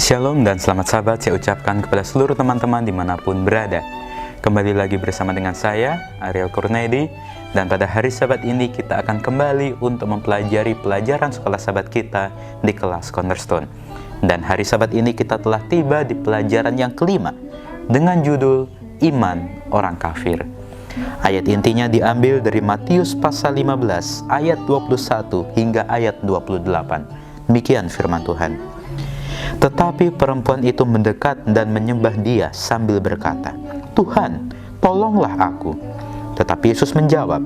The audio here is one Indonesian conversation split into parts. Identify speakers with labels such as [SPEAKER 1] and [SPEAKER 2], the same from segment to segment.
[SPEAKER 1] Shalom dan selamat sahabat saya ucapkan kepada seluruh teman-teman dimanapun berada. Kembali lagi bersama dengan saya, Ariel Kurnedi. Dan pada hari Sabat ini kita akan kembali untuk mempelajari pelajaran sekolah Sabat kita di kelas Cornerstone. Dan hari Sabat ini kita telah tiba di pelajaran yang kelima dengan judul Iman Orang Kafir. Ayat intinya diambil dari Matius pasal 15 ayat 21 hingga ayat 28. Demikian firman Tuhan. Tetapi perempuan itu mendekat dan menyembah Dia sambil berkata, "Tuhan, tolonglah aku." Tetapi Yesus menjawab,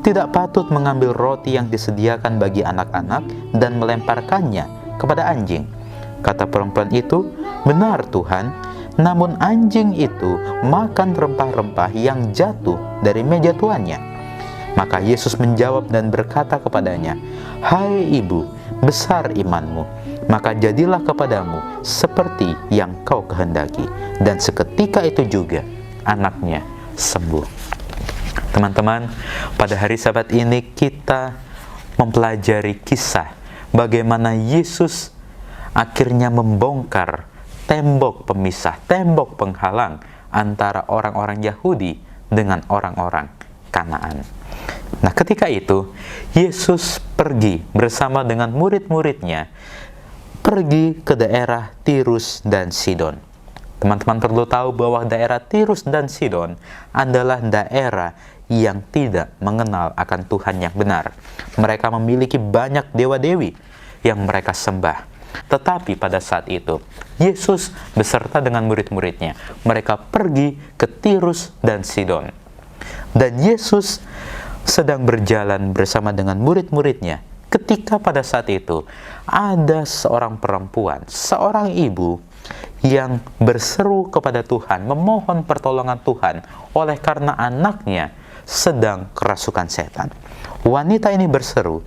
[SPEAKER 1] "Tidak patut mengambil roti yang disediakan bagi anak-anak dan melemparkannya kepada anjing." Kata perempuan itu, "Benar Tuhan, namun anjing itu makan rempah-rempah yang jatuh dari meja tuannya." Maka Yesus menjawab dan berkata kepadanya, "Hai ibu, besar imanmu, maka jadilah kepadamu seperti yang kau kehendaki." Dan seketika itu juga anaknya sembuh. Teman-teman, pada hari Sabat ini kita mempelajari kisah bagaimana Yesus akhirnya membongkar tembok pemisah, tembok penghalang antara orang-orang Yahudi dengan orang-orang Kanaan. Nah, ketika itu Yesus pergi bersama dengan murid-muridnya pergi ke daerah Tirus dan Sidon. Teman-teman perlu tahu bahwa daerah Tirus dan Sidon adalah daerah yang tidak mengenal akan Tuhan yang benar. Mereka memiliki banyak dewa-dewi yang mereka sembah. Tetapi pada saat itu, Yesus beserta dengan murid-muridnya, mereka pergi ke Tirus dan Sidon. Dan Yesus sedang berjalan bersama dengan murid-muridnya. Ketika pada saat itu ada seorang perempuan, seorang ibu yang berseru kepada Tuhan, memohon pertolongan Tuhan oleh karena anaknya sedang kerasukan setan. Wanita ini berseru,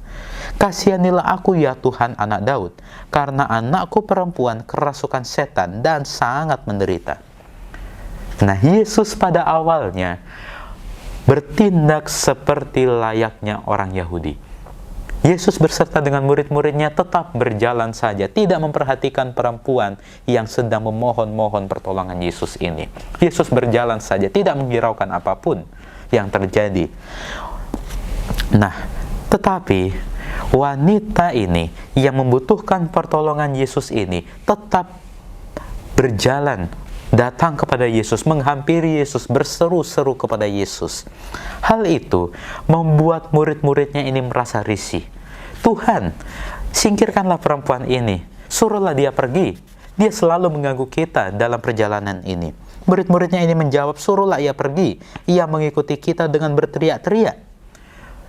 [SPEAKER 1] "Kasihanilah aku ya Tuhan, anak Daud, karena anakku perempuan kerasukan setan dan sangat menderita." Nah, Yesus pada awalnya bertindak seperti layaknya orang Yahudi. Yesus beserta dengan murid-muridnya tetap berjalan saja, tidak memperhatikan perempuan yang sedang memohon-mohon pertolongan Yesus ini. Yesus berjalan saja, tidak menghiraukan apapun yang terjadi. Nah, tetapi wanita ini yang membutuhkan pertolongan Yesus ini tetap berjalan, datang kepada Yesus, menghampiri Yesus, berseru-seru kepada Yesus. Hal itu membuat murid-muridnya ini merasa risih. "Tuhan, singkirkanlah perempuan ini, suruhlah dia pergi. Dia selalu mengganggu kita dalam perjalanan ini." Murid-muridnya ini menjawab, "Suruhlah ia pergi. Ia mengikuti kita dengan berteriak-teriak."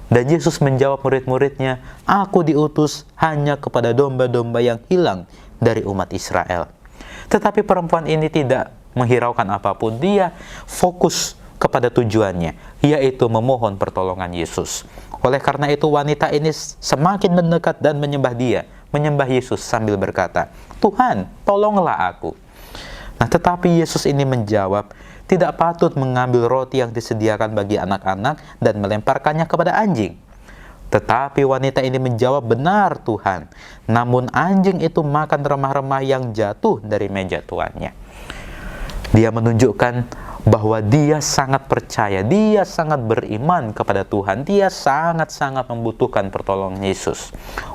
[SPEAKER 1] Dan Yesus menjawab murid-muridnya, "Aku diutus hanya kepada domba-domba yang hilang dari umat Israel." Tetapi perempuan ini tidak menghiraukan apapun. Dia fokus kepada tujuannya, yaitu memohon pertolongan Yesus. Oleh karena itu wanita ini semakin mendekat dan menyembah Dia, menyembah Yesus sambil berkata, "Tuhan, tolonglah aku." Nah, tetapi Yesus ini menjawab, "Tidak patut mengambil roti yang disediakan bagi anak-anak dan melemparkannya kepada anjing." Tetapi wanita ini menjawab, "Benar Tuhan, namun anjing itu makan remah-remah yang jatuh dari meja tuannya." Dia menunjukkan bahwa dia sangat percaya, dia sangat beriman kepada Tuhan, dia sangat-sangat membutuhkan pertolongan Yesus.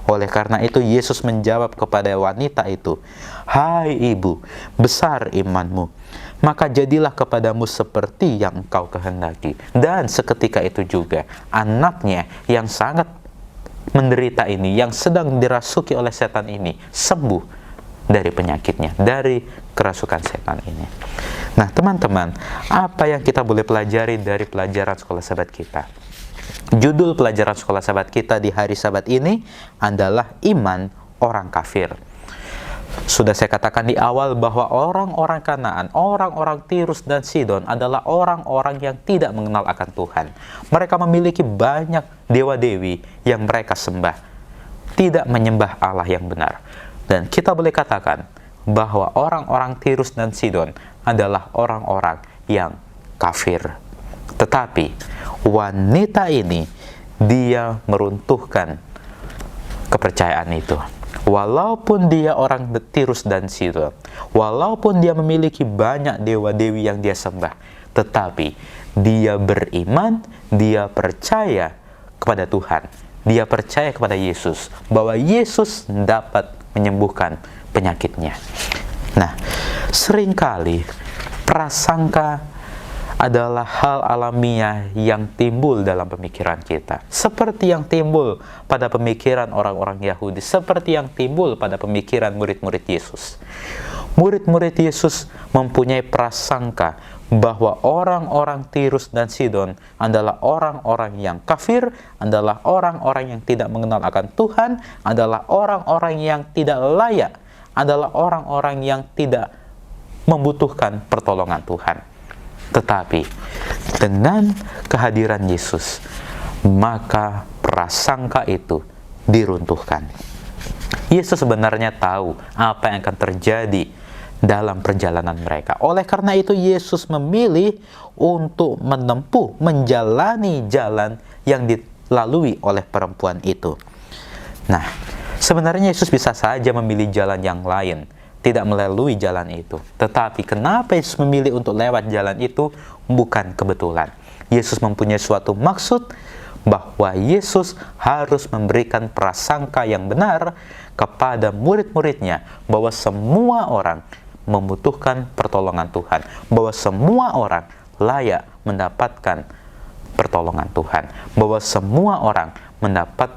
[SPEAKER 1] Oleh karena itu Yesus menjawab kepada wanita itu, "Hai ibu, besar imanmu, maka jadilah kepadamu seperti yang engkau kehendaki." Dan seketika itu juga anaknya yang sangat menderita ini, yang sedang dirasuki oleh setan ini, sembuh dari penyakitnya, dari kerasukan setan ini. Nah, teman-teman, apa yang kita boleh pelajari dari pelajaran sekolah Sabat kita? Judul pelajaran sekolah Sabat kita di hari Sabat ini adalah Iman Orang Kafir. Sudah saya katakan di awal bahwa orang-orang Kanaan, orang-orang Tirus dan Sidon adalah orang-orang yang tidak mengenal akan Tuhan. Mereka memiliki banyak dewa-dewi yang mereka sembah, tidak menyembah Allah yang benar. Dan kita boleh katakan bahwa orang-orang Tirus dan Sidon adalah orang-orang yang kafir. Tetapi wanita ini, dia meruntuhkan kepercayaan itu. Walaupun dia orang Tirus dan Sidon, walaupun dia memiliki banyak dewa-dewi yang dia sembah, tetapi dia beriman, dia percaya kepada Tuhan, dia percaya kepada Yesus, bahwa Yesus dapat menyembuhkan penyakitnya. Nah, seringkali prasangka adalah hal alamiah yang timbul dalam pemikiran kita, seperti yang timbul pada pemikiran orang-orang Yahudi, seperti yang timbul pada pemikiran murid-murid Yesus. Murid-murid Yesus mempunyai prasangka bahwa orang-orang Tirus dan Sidon adalah orang-orang yang kafir, adalah orang-orang yang tidak mengenal akan Tuhan, adalah orang-orang yang tidak layak, adalah orang-orang yang tidak membutuhkan pertolongan Tuhan. Tetapi dengan kehadiran Yesus, maka prasangka itu diruntuhkan. Yesus sebenarnya tahu apa yang akan terjadi dalam perjalanan mereka. Oleh karena itu, Yesus memilih untuk menempuh, menjalani jalan yang dilalui oleh perempuan itu. Nah, sebenarnya Yesus bisa saja memilih jalan yang lain, tidak melalui jalan itu. Tetapi kenapa Yesus memilih untuk lewat jalan itu? Bukan kebetulan. Yesus mempunyai suatu maksud bahwa Yesus harus memberikan prasangka yang benar kepada murid-muridnya, bahwa semua orang membutuhkan pertolongan Tuhan, bahwa semua orang layak mendapatkan pertolongan Tuhan, bahwa semua orang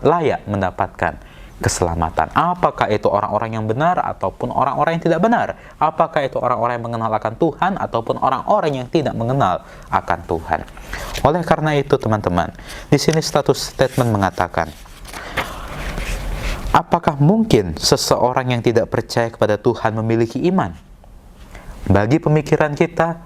[SPEAKER 1] layak mendapatkan keselamatan. Apakah itu orang-orang yang benar ataupun orang-orang yang tidak benar? Apakah itu orang-orang yang mengenal akan Tuhan ataupun orang-orang yang tidak mengenal akan Tuhan? Oleh karena itu, teman-teman, di sini status statement mengatakan, apakah mungkin seseorang yang tidak percaya kepada Tuhan memiliki iman? Bagi pemikiran kita,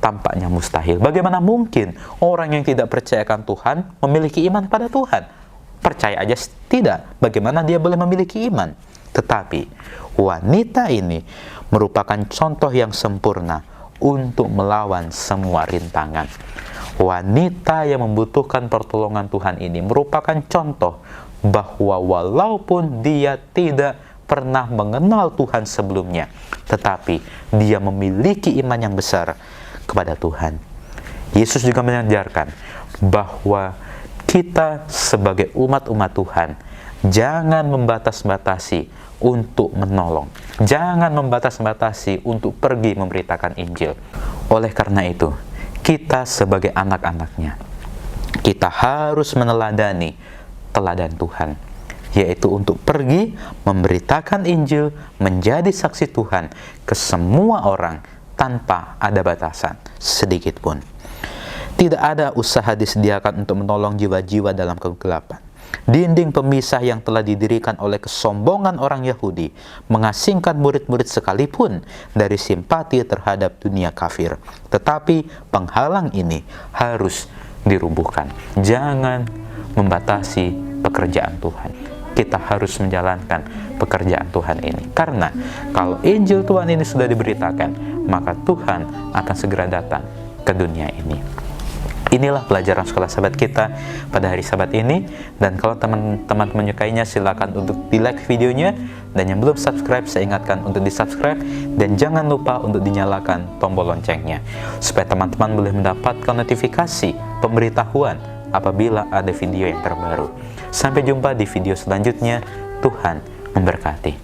[SPEAKER 1] tampaknya mustahil. Bagaimana mungkin orang yang tidak percaya akan Tuhan memiliki iman pada Tuhan? Percaya aja tidak, bagaimana dia boleh memiliki iman? Tetapi wanita ini merupakan contoh yang sempurna untuk melawan semua rintangan. Wanita yang membutuhkan pertolongan Tuhan ini merupakan contoh bahwa walaupun dia tidak pernah mengenal Tuhan sebelumnya, tetapi dia memiliki iman yang besar kepada Tuhan. Yesus juga mengajarkan bahwa kita sebagai umat-umat Tuhan jangan membatas-batasi untuk menolong, jangan membatas-batasi untuk pergi memberitakan Injil. Oleh karena itu, kita sebagai anak-anaknya, kita harus meneladani teladan Tuhan, yaitu untuk pergi memberitakan Injil, menjadi saksi Tuhan ke semua orang tanpa ada batasan sedikit pun. Tidak ada usaha disediakan untuk menolong jiwa-jiwa dalam kegelapan. Dinding pemisah yang telah didirikan oleh kesombongan orang Yahudi mengasingkan murid-murid sekalipun dari simpati terhadap dunia kafir. Tetapi penghalang ini harus dirubuhkan. Jangan membatasi pekerjaan Tuhan. Kita harus menjalankan pekerjaan Tuhan ini. Karena kalau Injil Tuhan ini sudah diberitakan, maka Tuhan akan segera datang ke dunia ini. Inilah pelajaran sekolah sahabat kita pada hari Sabat ini. Dan kalau teman-teman menyukainya, silakan untuk di-like videonya. Dan yang belum subscribe, saya ingatkan untuk di-subscribe. Dan jangan lupa untuk dinyalakan tombol loncengnya, supaya teman-teman boleh mendapatkan notifikasi pemberitahuan apabila ada video yang terbaru. Sampai jumpa di video selanjutnya. Tuhan memberkati.